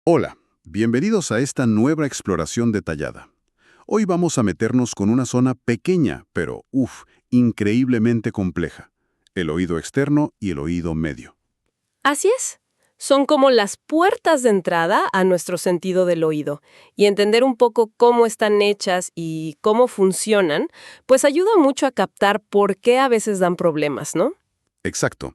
Hola, bienvenidos a esta nueva exploración detallada. Hoy vamos a meternos con una zona pequeña, pero increíblemente compleja: el oído externo y el oído medio. Así es. Son como las puertas de entrada a nuestro sentido del oído. Y entender un poco cómo están hechas y cómo funcionan, pues ayuda mucho a captar por qué a veces dan problemas, ¿no? Exacto.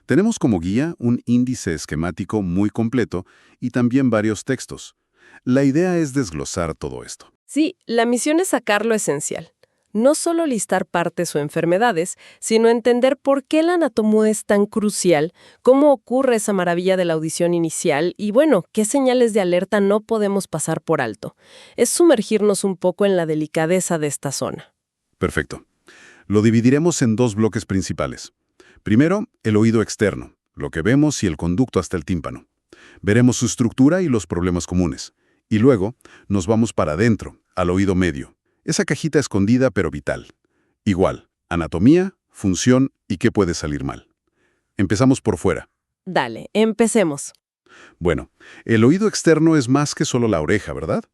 Tenemos como guía un índice esquemático muy completo y también varios textos. La idea es desglosar todo esto. Sí, la misión es sacar lo esencial. No solo listar partes o enfermedades, sino entender por qué la anatomía es tan crucial, cómo ocurre esa maravilla de la audición inicial y, bueno, qué señales de alerta no podemos pasar por alto. Es sumergirnos un poco en la delicadeza de esta zona. Perfecto. Lo dividiremos en dos bloques principales. Primero, el oído externo, lo que vemos y el conducto hasta el tímpano. Veremos su estructura y los problemas comunes. Y luego nos vamos para adentro, al oído medio. Esa cajita escondida pero vital. Igual, anatomía, función y qué puede salir mal. Empezamos por fuera. Dale, empecemos. Bueno, el oído externo es más que solo la oreja, ¿verdad?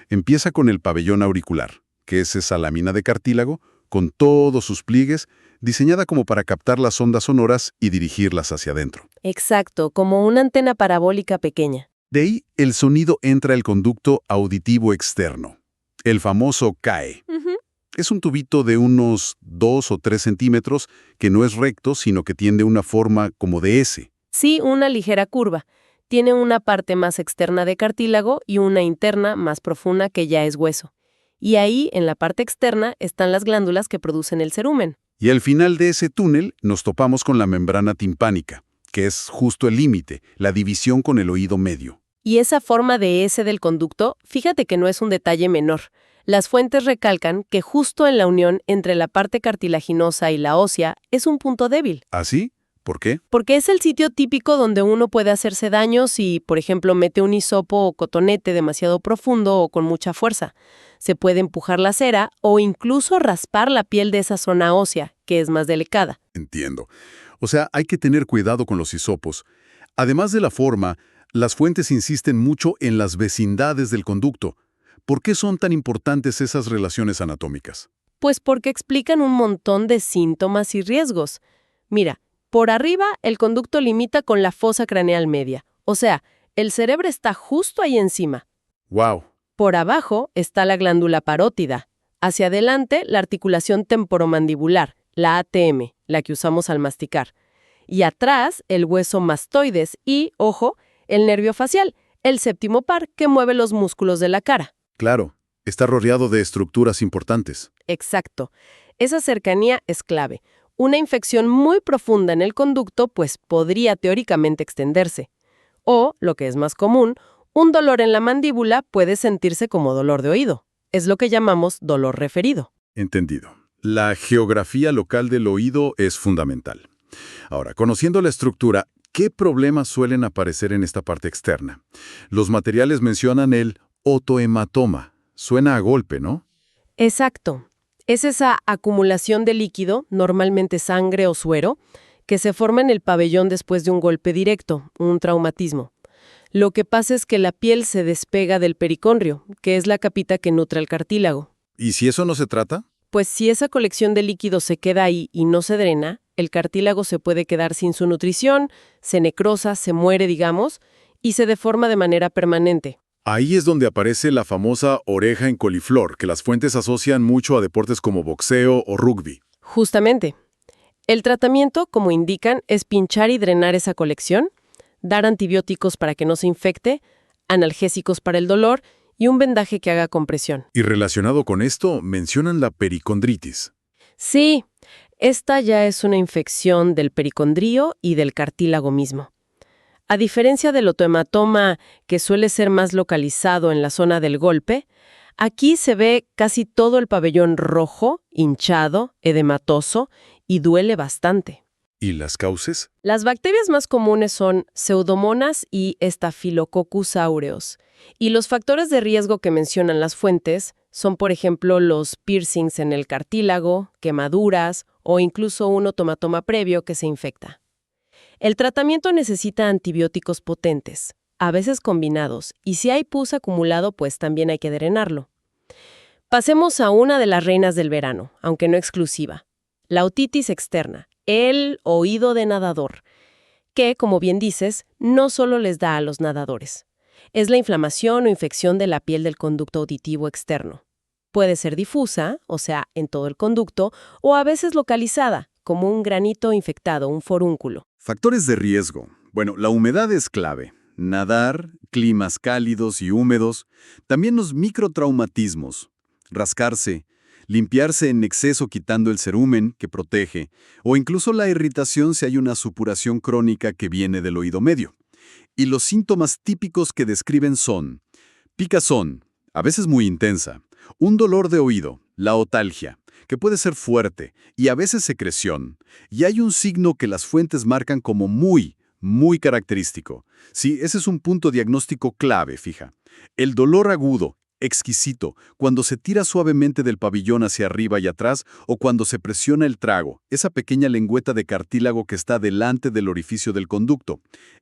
Empieza con el pabellón auricular, que es esa lámina de cartílago con todos sus pliegues, diseñada como para captar las ondas sonoras y dirigirlas hacia adentro. Exacto, como una antena parabólica pequeña. De ahí, el sonido entra al conducto auditivo externo, el famoso CAE. Ujú. Es un tubito de unos 2 o 3 centímetros que no es recto, sino que tiene una forma como de S. Sí, una ligera curva. Tiene una parte más externa de cartílago y una interna más profunda que ya es hueso. Y ahí, en la parte externa, están las glándulas que producen el cerumen. Y al final de ese túnel nos topamos con la membrana timpánica, que es justo el límite, la división con el oído medio. Y esa forma de S del conducto, fíjate que no es un detalle menor. Las fuentes recalcan que justo en la unión entre la parte cartilaginosa y la ósea es un punto débil. ¿Así? ¿Por qué? Porque es el sitio típico donde uno puede hacerse daño si, por ejemplo, mete un hisopo o cotonete demasiado profundo o con mucha fuerza. Se puede empujar la cera o incluso raspar la piel de esa zona ósea, que es más delicada. Entiendo. O sea, hay que tener cuidado con los hisopos. Además de la forma, las fuentes insisten mucho en las vecindades del conducto. ¿Por qué son tan importantes esas relaciones anatómicas? Pues porque explican un montón de síntomas y riesgos. Mira, por arriba el conducto limita con la fosa craneal media, o sea, el cerebro está justo ahí encima. ¡Wow! Por abajo está la glándula parótida. Hacia adelante, la articulación temporomandibular, la ATM, la que usamos al masticar. Y atrás, el hueso mastoides y, ojo, el nervio facial, el séptimo par que mueve los músculos de la cara. Claro, está rodeado de estructuras importantes. Exacto. Esa cercanía es clave. Una infección muy profunda en el conducto, pues podría teóricamente extenderse. O, lo que es más común, un dolor en la mandíbula puede sentirse como dolor de oído. Es lo que llamamos dolor referido. Entendido. La geografía local del oído es fundamental. Ahora, conociendo la estructura, ¿qué problemas suelen aparecer en esta parte externa? Los materiales mencionan el otohematoma. Suena a golpe, ¿no? Exacto. Es esa acumulación de líquido, normalmente sangre o suero, que se forma en el pabellón después de un golpe directo, un traumatismo. Lo que pasa es que la piel se despega del pericondrio, que es la capita que nutre el cartílago. ¿Y si eso no se trata? Pues si esa colección de líquido se queda ahí y no se drena, el cartílago se puede quedar sin su nutrición, se necrosa, se muere, digamos, y se deforma de manera permanente. Ahí es donde aparece la famosa oreja en coliflor, que las fuentes asocian mucho a deportes como boxeo o rugby. Justamente. El tratamiento, como indican, es pinchar y drenar esa colección, dar antibióticos para que no se infecte, analgésicos para el dolor y un vendaje que haga compresión. Y relacionado con esto, mencionan la pericondritis. Sí, esta ya es una infección del pericondrio y del cartílago mismo. A diferencia del otohematoma, que suele ser más localizado en la zona del golpe, aquí se ve casi todo el pabellón rojo, hinchado, edematoso y duele bastante. ¿Y las causas? Las bacterias más comunes son Pseudomonas y Staphylococcus aureus. Y los factores de riesgo que mencionan las fuentes son, por ejemplo, los piercings en el cartílago, quemaduras o incluso un otomatoma previo que se infecta. El tratamiento necesita antibióticos potentes, a veces combinados, y si hay pus acumulado, pues también hay que drenarlo. Pasemos a una de las reinas del verano, aunque no exclusiva, la otitis externa, el oído de nadador, que, como bien dices, no solo les da a los nadadores. Es la inflamación o infección de la piel del conducto auditivo externo. Puede ser difusa, o sea, en todo el conducto, o a veces localizada, como un granito infectado, un forúnculo. Factores de riesgo. Bueno, la humedad es clave. Nadar, climas cálidos y húmedos, también los microtraumatismos. Rascarse, limpiarse en exceso quitando el cerumen que protege, o incluso la irritación si hay una supuración crónica que viene del oído medio. Y los síntomas típicos que describen son picazón, a veces muy intensa, un dolor de oído, la otalgia, que puede ser fuerte, y a veces secreción. Y hay un signo que las fuentes marcan como muy característico. Sí, ese es un punto diagnóstico clave, fija. El dolor agudo, exquisito, cuando se tira suavemente del pabellón hacia arriba y atrás o cuando se presiona el trago, esa pequeña lengüeta de cartílago que está delante del orificio del conducto.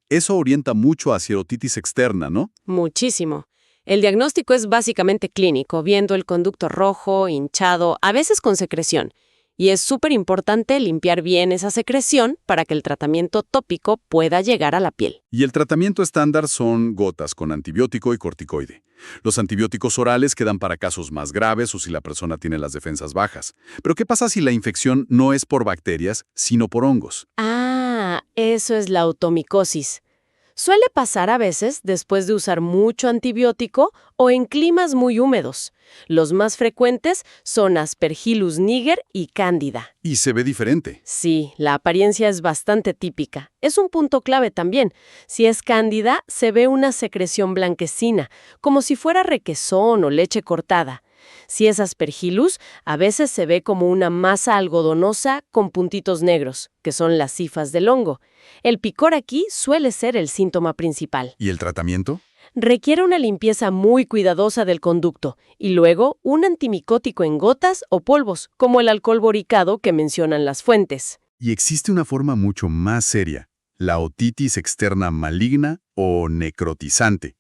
Eso orienta mucho hacia otitis externa, ¿no? Muchísimo. El diagnóstico es básicamente clínico, viendo el conducto rojo, hinchado, a veces con secreción. Y es súper importante limpiar bien esa secreción para que el tratamiento tópico pueda llegar a la piel. Y el tratamiento estándar son gotas con antibiótico y corticoide. Los antibióticos orales quedan para casos más graves o si la persona tiene las defensas bajas. Pero ¿qué pasa si la infección no es por bacterias, sino por hongos? Ah, eso es la automicosis. Suele pasar a veces después de usar mucho antibiótico o en climas muy húmedos. Los más frecuentes son Aspergillus niger y Cándida. Y se ve diferente. Sí, la apariencia es bastante típica. Es un punto clave también. Si es Cándida, se ve una secreción blanquecina, como si fuera requesón o leche cortada. Si es Aspergillus, a veces se ve como una masa algodonosa con puntitos negros, que son las hifas del hongo. El picor aquí suele ser el síntoma principal. ¿Y el tratamiento? Requiere una limpieza muy cuidadosa del conducto y luego un antimicótico en gotas o polvos, como el alcohol boricado que mencionan las fuentes. Y existe una forma mucho más seria, la otitis externa maligna o necrotizante.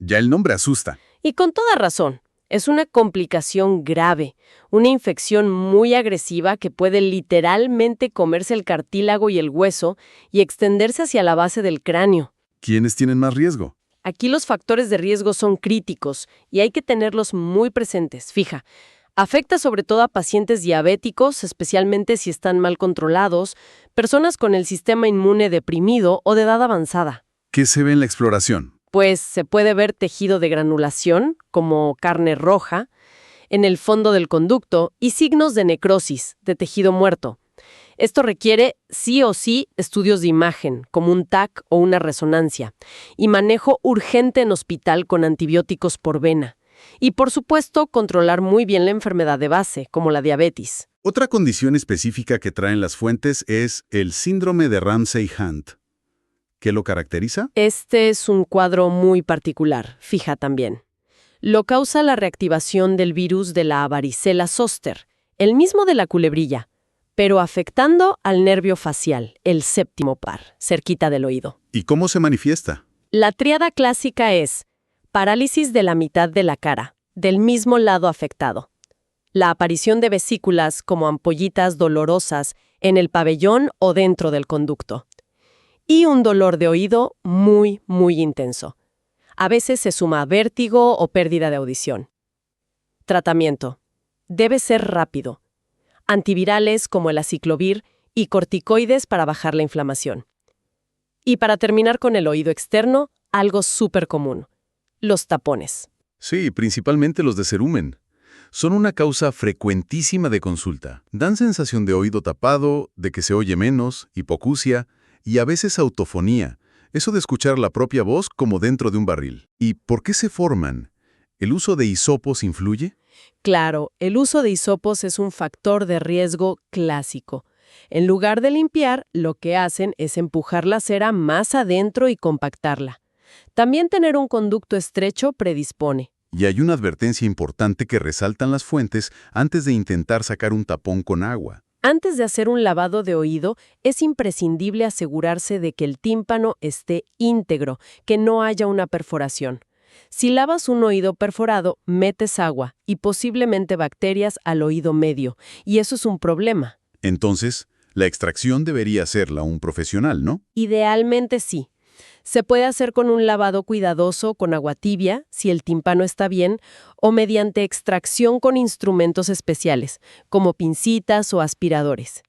Ya el nombre asusta. Y con toda razón. Es una complicación grave, una infección muy agresiva que puede literalmente comerse el cartílago y el hueso y extenderse hacia la base del cráneo. ¿Quiénes tienen más riesgo? Aquí los factores de riesgo son críticos y hay que tenerlos muy presentes. Fija, afecta sobre todo a pacientes diabéticos, especialmente si están mal controlados, personas con el sistema inmune deprimido o de edad avanzada. ¿Qué se ve en la exploración? Pues se puede ver tejido de granulación, como carne roja, en el fondo del conducto y signos de necrosis, de tejido muerto. Esto requiere sí o sí estudios de imagen, como un TAC o una resonancia, y manejo urgente en hospital con antibióticos por vena. Y por supuesto, controlar muy bien la enfermedad de base, como la diabetes. Otra condición específica que traen las fuentes es el síndrome de Ramsay-Hunt. ¿Qué lo caracteriza? Este es un cuadro muy particular, fija también. Lo causa la reactivación del virus de la varicela zoster, el mismo de la culebrilla, pero afectando al nervio facial, el séptimo par, cerquita del oído. ¿Y cómo se manifiesta? La tríada clásica es parálisis de la mitad de la cara, del mismo lado afectado. La aparición de vesículas como ampollitas dolorosas en el pabellón o dentro del conducto. Y un dolor de oído muy intenso. A veces se suma vértigo o pérdida de audición. Tratamiento. Debe ser rápido. Antivirales como el aciclovir y corticoides para bajar la inflamación. Y para terminar con el oído externo, algo súper común: los tapones. Sí, principalmente los de cerumen. Son una causa frecuentísima de consulta. Dan sensación de oído tapado, de que se oye menos, hipoacusia y a veces autofonía, eso de escuchar la propia voz como dentro de un barril. ¿Y por qué se forman? ¿El uso de hisopos influye? Claro, el uso de hisopos es un factor de riesgo clásico. En lugar de limpiar, lo que hacen es empujar la cera más adentro y compactarla. También tener un conducto estrecho predispone. Y hay una advertencia importante que resaltan las fuentes antes de intentar sacar un tapón con agua. Antes de hacer un lavado de oído, es imprescindible asegurarse de que el tímpano esté íntegro, que no haya una perforación. Si lavas un oído perforado, metes agua y posiblemente bacterias al oído medio, y eso es un problema. Entonces, la extracción debería hacerla un profesional, ¿no? Idealmente sí. Se puede hacer con un lavado cuidadoso con agua tibia, si el tímpano está bien, o mediante extracción con instrumentos especiales, como pincitas o aspiradores.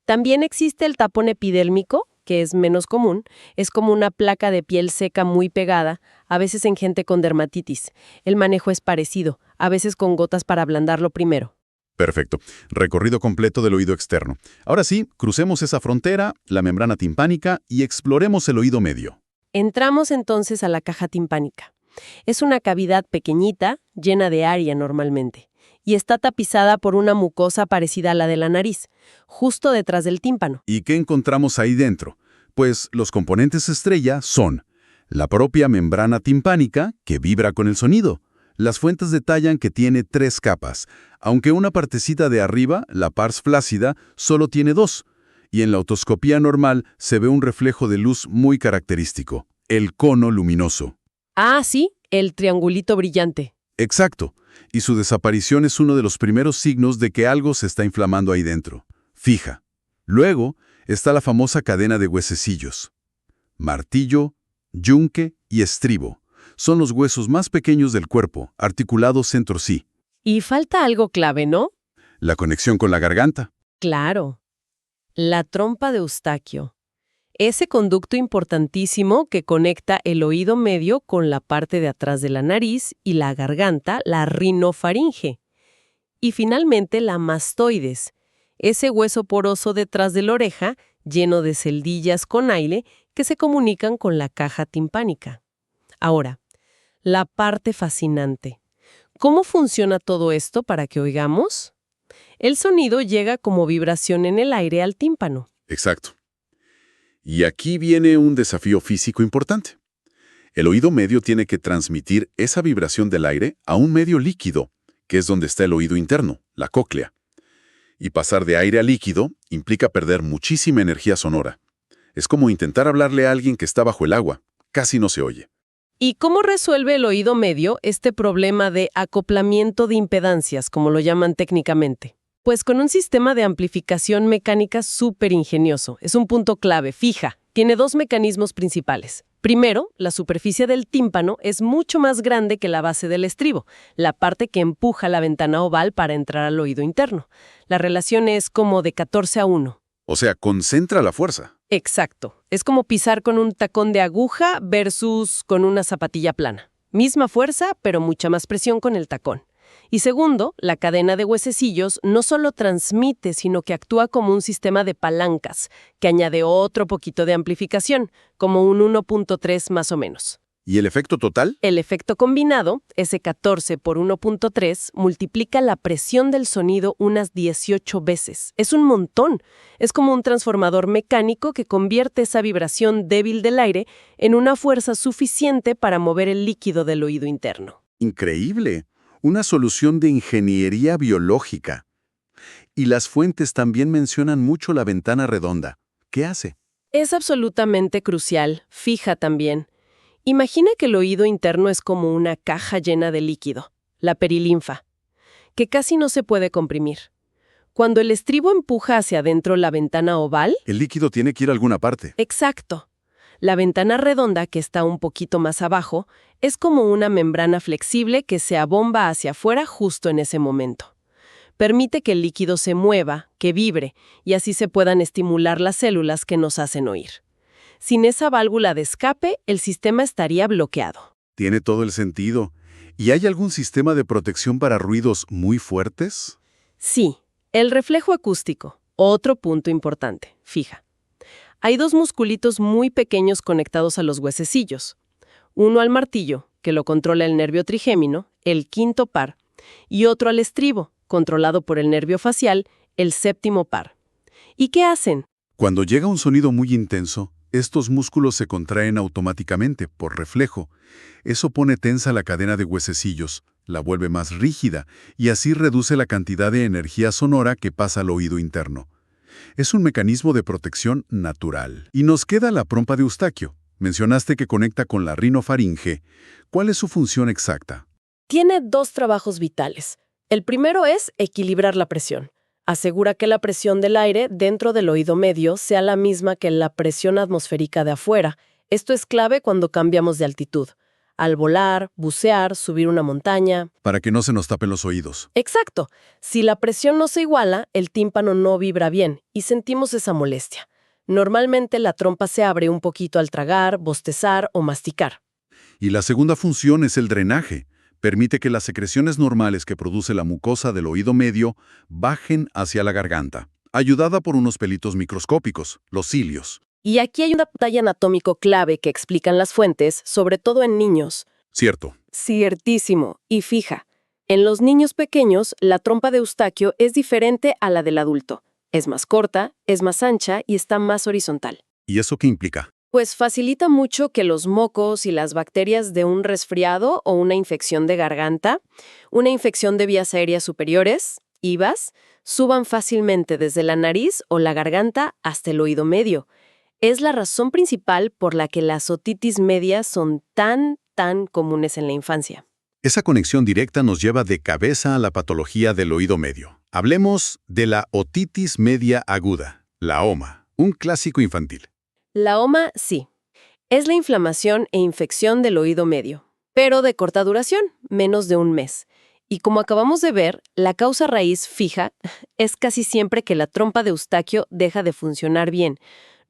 También existe el tapón epidérmico, que es menos común. Es como una placa de piel seca muy pegada, a veces en gente con dermatitis. El manejo es parecido, a veces con gotas para ablandarlo primero. Perfecto. Recorrido completo del oído externo. Ahora sí, crucemos esa frontera, la membrana timpánica, y exploremos el oído medio. Entramos entonces a la caja timpánica. Es una cavidad pequeñita, llena de aire normalmente, y está tapizada por una mucosa parecida a la de la nariz, justo detrás del tímpano. ¿Y qué encontramos ahí dentro? Pues los componentes estrella son la propia membrana timpánica, que vibra con el sonido. Las fuentes detallan que tiene 3 capas, aunque una partecita de arriba, la pars flácida, solo tiene 2. Y en la otoscopía normal se ve un reflejo de luz muy característico, el cono luminoso. Ah, sí, el triangulito brillante. Exacto, y su desaparición es uno de los primeros signos de que algo se está inflamando ahí dentro. Fija. Luego está la famosa cadena de huesecillos. Martillo, yunque y estribo. Son los huesos más pequeños del cuerpo, articulados entre sí. Y falta algo clave, ¿no? La conexión con la garganta. Claro. La trompa de Eustaquio. Ese conducto importantísimo que conecta el oído medio con la parte de atrás de la nariz y la garganta, la rinofaringe. Y finalmente la mastoides, ese hueso poroso detrás de la oreja, lleno de celdillas con aire que se comunican con la caja timpánica. Ahora, la parte fascinante. ¿Cómo funciona todo esto para que oigamos? El sonido llega como vibración en el aire al tímpano. Exacto. Y aquí viene un desafío físico importante. El oído medio tiene que transmitir esa vibración del aire a un medio líquido, que es donde está el oído interno, la cóclea. Y pasar de aire a líquido implica perder muchísima energía sonora. Es como intentar hablarle a alguien que está bajo el agua. Casi no se oye. ¿Y cómo resuelve el oído medio este problema de acoplamiento de impedancias, como lo llaman técnicamente? Pues con un sistema de amplificación mecánica súper ingenioso. Es un punto clave, fija. Tiene 2 mecanismos principales. Primero, la superficie del tímpano es mucho más grande que la base del estribo, la parte que empuja la ventana oval para entrar al oído interno. La relación es como de 14:1. O sea, concentra la fuerza. Exacto. Es como pisar con un tacón de aguja versus con una zapatilla plana. Misma fuerza, pero mucha más presión con el tacón. Y segundo, la cadena de huesecillos no solo transmite, sino que actúa como un sistema de palancas, que añade otro poquito de amplificación, como un 1.3 más o menos. ¿Y el efecto total? El efecto combinado, ese 14 por 1.3, multiplica la presión del sonido unas 18 veces. Es un montón. Es como un transformador mecánico que convierte esa vibración débil del aire en una fuerza suficiente para mover el líquido del oído interno. Increíble. Una solución de ingeniería biológica. Y las fuentes también mencionan mucho la ventana redonda. ¿Qué hace? Es absolutamente crucial, fija también. Imagina que el oído interno es como una caja llena de líquido, la perilinfa, que casi no se puede comprimir. Cuando el estribo empuja hacia adentro la ventana oval... El líquido tiene que ir a alguna parte. Exacto. La ventana redonda, que está un poquito más abajo, es como una membrana flexible que se abomba hacia afuera justo en ese momento. Permite que el líquido se mueva, que vibre, y así se puedan estimular las células que nos hacen oír. Sin esa válvula de escape, el sistema estaría bloqueado. Tiene todo el sentido. ¿Y hay algún sistema de protección para ruidos muy fuertes? Sí, el reflejo acústico, otro punto importante, fija. Hay 2 musculitos muy pequeños conectados a los huesecillos. Uno al martillo, que lo controla el nervio trigémino, el quinto par, y otro al estribo, controlado por el nervio facial, el séptimo par. ¿Y qué hacen? Cuando llega un sonido muy intenso, estos músculos se contraen automáticamente, por reflejo. Eso pone tensa la cadena de huesecillos, la vuelve más rígida, y así reduce la cantidad de energía sonora que pasa al oído interno. Es un mecanismo de protección natural. Y nos queda la trompa de Eustaquio. Mencionaste que conecta con la rinofaringe. ¿Cuál es su función exacta? Tiene dos trabajos vitales. El primero es equilibrar la presión. Asegura que la presión del aire dentro del oído medio sea la misma que la presión atmosférica de afuera. Esto es clave cuando cambiamos de altitud. Al volar, bucear, subir una montaña. Para que no se nos tapen los oídos. Exacto. Si la presión no se iguala, el tímpano no vibra bien y sentimos esa molestia. Normalmente la trompa se abre un poquito al tragar, bostezar o masticar. Y la segunda función es el drenaje. Permite que las secreciones normales que produce la mucosa del oído medio bajen hacia la garganta, ayudada por unos pelitos microscópicos, los cilios. Y aquí hay un detalle anatómico clave que explican las fuentes, sobre todo en niños. Cierto. Ciertísimo. Y fija, en los niños pequeños, la trompa de Eustaquio es diferente a la del adulto. Es más corta, es más ancha y está más horizontal. ¿Y eso qué implica? Pues facilita mucho que los mocos y las bacterias de un resfriado o una infección de garganta, una infección de vías aéreas superiores, IVAS, suban fácilmente desde la nariz o la garganta hasta el oído medio. Es la razón principal por la que las otitis medias son tan comunes en la infancia. Esa conexión directa nos lleva de cabeza a la patología del oído medio. Hablemos de la otitis media aguda, la OMA, un clásico infantil. La OMA, sí. Es la inflamación e infección del oído medio, pero de corta duración, menos de un mes. Y como acabamos de ver, la causa raíz fija es casi siempre que la trompa de Eustaquio deja de funcionar bien,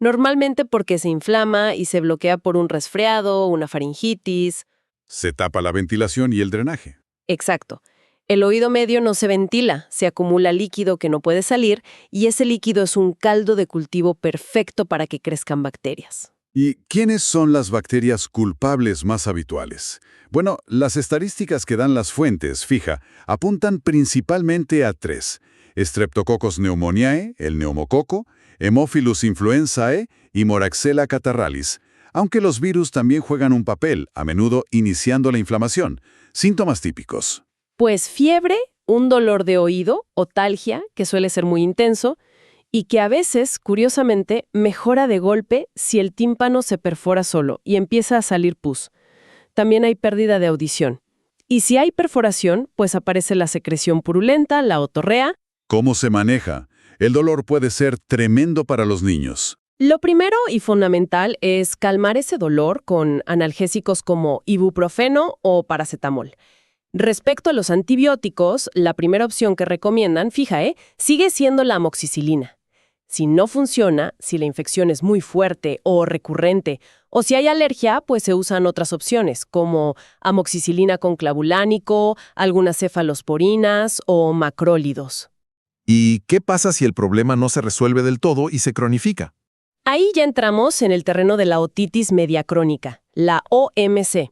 normalmente porque se inflama y se bloquea por un resfriado, una faringitis. Se tapa la ventilación y el drenaje. Exacto. El oído medio no se ventila, se acumula líquido que no puede salir y ese líquido es un caldo de cultivo perfecto para que crezcan bacterias. ¿Y quiénes son las bacterias culpables más habituales? Bueno, las estadísticas que dan las fuentes, fija, apuntan principalmente a 3. Streptococcus pneumoniae, el neumococo, Haemophilus influenzae y Moraxella catarrhalis, aunque los virus también juegan un papel, a menudo iniciando la inflamación. Síntomas típicos. Pues fiebre, un dolor de oído, otalgia, que suele ser muy intenso, y que a veces, curiosamente, mejora de golpe si el tímpano se perfora solo y empieza a salir pus. También hay pérdida de audición. Y si hay perforación, pues aparece la secreción purulenta, la otorrea. ¿Cómo se maneja? El dolor puede ser tremendo para los niños. Lo primero y fundamental es calmar ese dolor con analgésicos como ibuprofeno o paracetamol. Respecto a los antibióticos, la primera opción que recomiendan, fija, sigue siendo la amoxicilina. Si no funciona, si la infección es muy fuerte o recurrente, o si hay alergia, pues se usan otras opciones, como amoxicilina con clavulánico, algunas cefalosporinas o macrólidos. ¿Y qué pasa si el problema no se resuelve del todo y se cronifica? Ahí ya entramos en el terreno de la otitis media crónica, la OMC.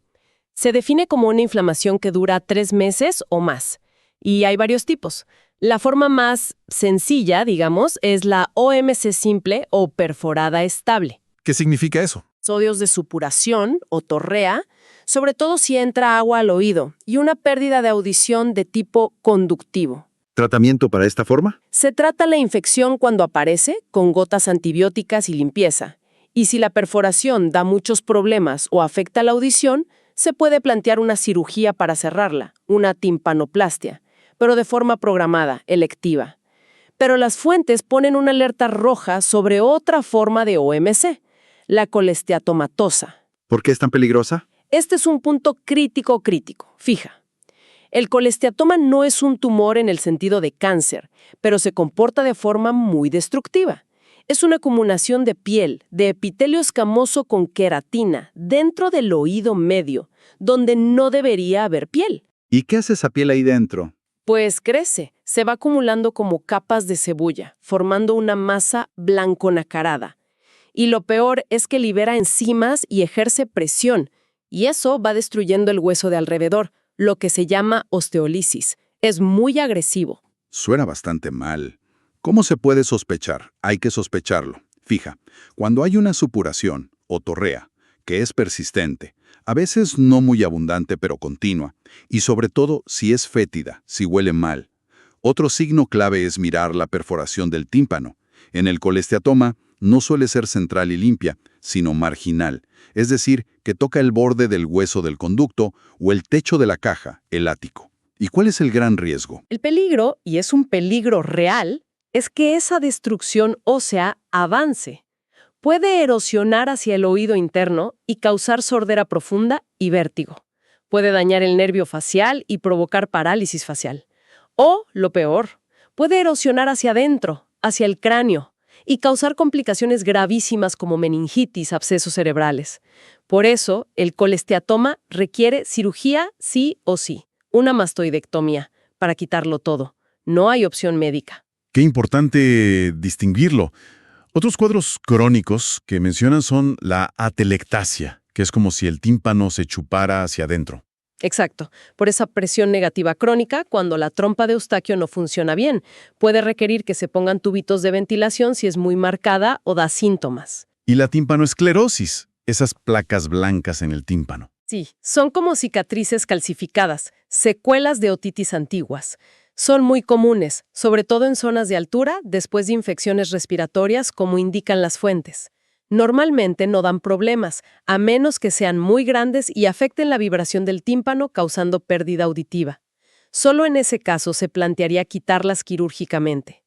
Se define como una inflamación que dura 3 meses o más. Y hay varios tipos. La forma más sencilla, digamos, es la OMC simple o perforada estable. ¿Qué significa eso? Episodios de supuración o torrea, sobre todo si entra agua al oído, y una pérdida de audición de tipo conductivo. ¿Tratamiento para esta forma? Se trata la infección cuando aparece, con gotas antibióticas y limpieza. Y si la perforación da muchos problemas o afecta la audición, se puede plantear una cirugía para cerrarla, una timpanoplastia, pero de forma programada, electiva. Pero las fuentes ponen una alerta roja sobre otra forma de OMC, la colesteatomatosa. ¿Por qué es tan peligrosa? Este es un punto crítico. Fija. El colesteatoma no es un tumor en el sentido de cáncer, pero se comporta de forma muy destructiva. Es una acumulación de piel, de epitelio escamoso con queratina, dentro del oído medio, donde no debería haber piel. ¿Y qué hace esa piel ahí dentro? Pues crece, se va acumulando como capas de cebolla, formando una masa blanco-nacarada. Y lo peor es que libera enzimas y ejerce presión, y eso va destruyendo el hueso de alrededor, lo que se llama osteolisis. Es muy agresivo. Suena bastante mal. ¿Cómo se puede sospechar? Hay que sospecharlo. Fija, cuando hay una supuración o torrea, que es persistente, a veces no muy abundante pero continua, y sobre todo si es fétida, si huele mal. Otro signo clave es mirar la perforación del tímpano. En el colesteatoma no suele ser central y limpia, sino marginal, es decir, que toca el borde del hueso del conducto o el techo de la caja, el ático. ¿Y cuál es el gran riesgo? El peligro, y es un peligro real, es que esa destrucción ósea avance. Puede erosionar hacia el oído interno y causar sordera profunda y vértigo. Puede dañar el nervio facial y provocar parálisis facial. O, lo peor, puede erosionar hacia adentro, hacia el cráneo, y causar complicaciones gravísimas como meningitis, abscesos cerebrales. Por eso, el colesteatoma requiere cirugía sí o sí, una mastoidectomía, para quitarlo todo. No hay opción médica. Qué importante distinguirlo. Otros cuadros crónicos que mencionan son la atelectasia, que es como si el tímpano se chupara hacia adentro. Exacto. Por esa presión negativa crónica, cuando la trompa de Eustaquio no funciona bien, puede requerir que se pongan tubitos de ventilación si es muy marcada o da síntomas. Y la tímpanoesclerosis, esas placas blancas en el tímpano. Sí, son como cicatrices calcificadas, secuelas de otitis antiguas. Son muy comunes, sobre todo en zonas de altura, después de infecciones respiratorias, como indican las fuentes. Normalmente no dan problemas, a menos que sean muy grandes y afecten la vibración del tímpano, causando pérdida auditiva. Solo en ese caso se plantearía quitarlas quirúrgicamente.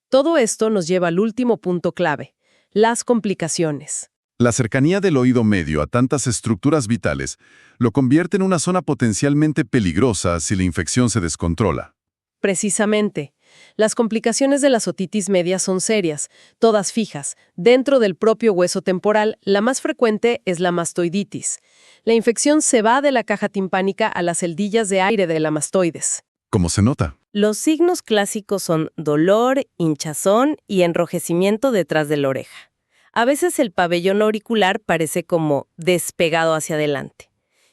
Todo esto nos lleva al último punto clave: las complicaciones. La cercanía del oído medio a tantas estructuras vitales lo convierte en una zona potencialmente peligrosa si la infección se descontrola. Precisamente. Las complicaciones de las otitis medias son serias, todas fijas. Dentro del propio hueso temporal, la más frecuente es la mastoiditis. La infección se va de la caja timpánica a las celdillas de aire de la mastoides. ¿Cómo se nota? Los signos clásicos son dolor, hinchazón y enrojecimiento detrás de la oreja. A veces el pabellón auricular parece como despegado hacia adelante.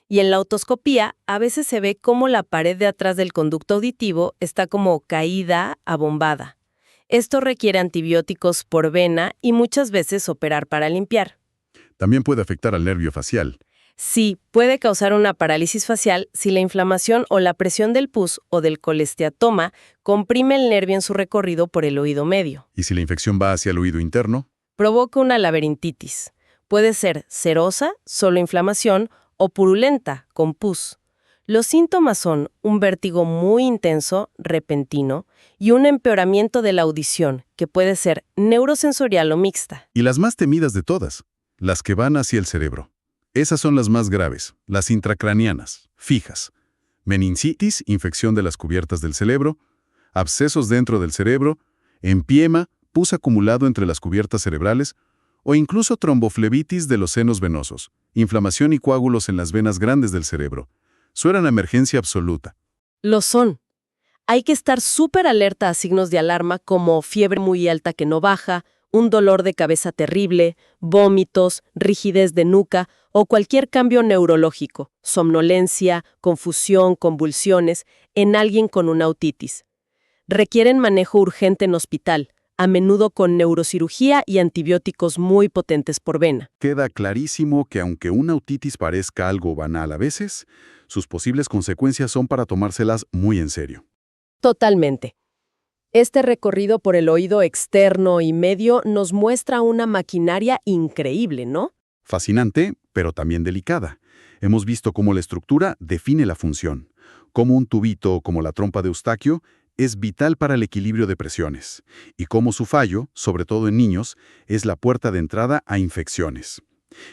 Y en la otoscopía, a veces se ve cómo la pared de atrás del conducto auditivo está como caída, abombada. Esto requiere antibióticos por vena y muchas veces operar para limpiar. También puede afectar al nervio facial. Sí, puede causar una parálisis facial si la inflamación o la presión del pus o del colesteatoma comprime el nervio en su recorrido por el oído medio. ¿Y si la infección va hacia el oído interno? Provoca una laberintitis. Puede ser serosa, solo inflamación, o purulenta, con pus. Los síntomas son un vértigo muy intenso, repentino, y un empeoramiento de la audición, que puede ser neurosensorial o mixta. Y las más temidas de todas, las que van hacia el cerebro. Esas son las más graves, las intracranianas, fijas. Meningitis, infección de las cubiertas del cerebro, abscesos dentro del cerebro, empiema, pus acumulado entre las cubiertas cerebrales, o incluso tromboflebitis de los senos venosos, inflamación y coágulos en las venas grandes del cerebro. Suenan a emergencia absoluta. Lo son. Hay que estar súper alerta a signos de alarma como fiebre muy alta que no baja, un dolor de cabeza terrible, vómitos, rigidez de nuca o cualquier cambio neurológico, somnolencia, confusión, convulsiones, en alguien con una otitis. Requieren manejo urgente en hospital, a menudo con neurocirugía y antibióticos muy potentes por vena. Queda clarísimo que aunque una otitis parezca algo banal a veces, sus posibles consecuencias son para tomárselas muy en serio. Totalmente. Este recorrido por el oído externo y medio nos muestra una maquinaria increíble, ¿no? Fascinante, pero también delicada. Hemos visto cómo la estructura define la función, cómo un tubito como la trompa de Eustaquio es vital para el equilibrio de presiones, y cómo su fallo, sobre todo en niños, es la puerta de entrada a infecciones.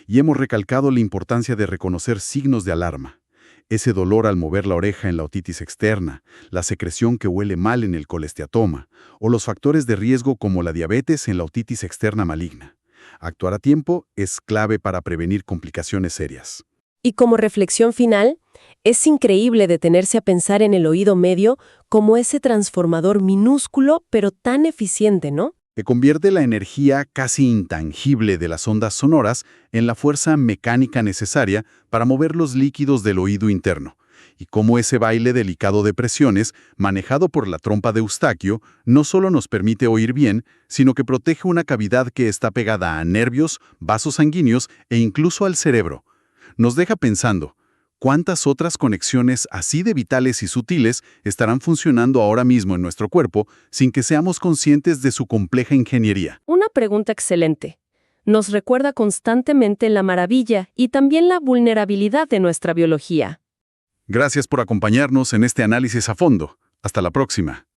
Y hemos recalcado la importancia de reconocer signos de alarma. Ese dolor al mover la oreja en la otitis externa, la secreción que huele mal en el colesteatoma, o los factores de riesgo como la diabetes en la otitis externa maligna. Actuar a tiempo es clave para prevenir complicaciones serias. Y como reflexión final, es increíble detenerse a pensar en el oído medio como ese transformador minúsculo pero tan eficiente, ¿no? Que convierte la energía casi intangible de las ondas sonoras en la fuerza mecánica necesaria para mover los líquidos del oído interno, y cómo ese baile delicado de presiones, manejado por la trompa de Eustaquio, no solo nos permite oír bien, sino que protege una cavidad que está pegada a nervios, vasos sanguíneos e incluso al cerebro. Nos deja pensando, ¿cuántas otras conexiones así de vitales y sutiles estarán funcionando ahora mismo en nuestro cuerpo sin que seamos conscientes de su compleja ingeniería? Una pregunta excelente. Nos recuerda constantemente la maravilla y también la vulnerabilidad de nuestra biología. Gracias por acompañarnos en este análisis a fondo. Hasta la próxima.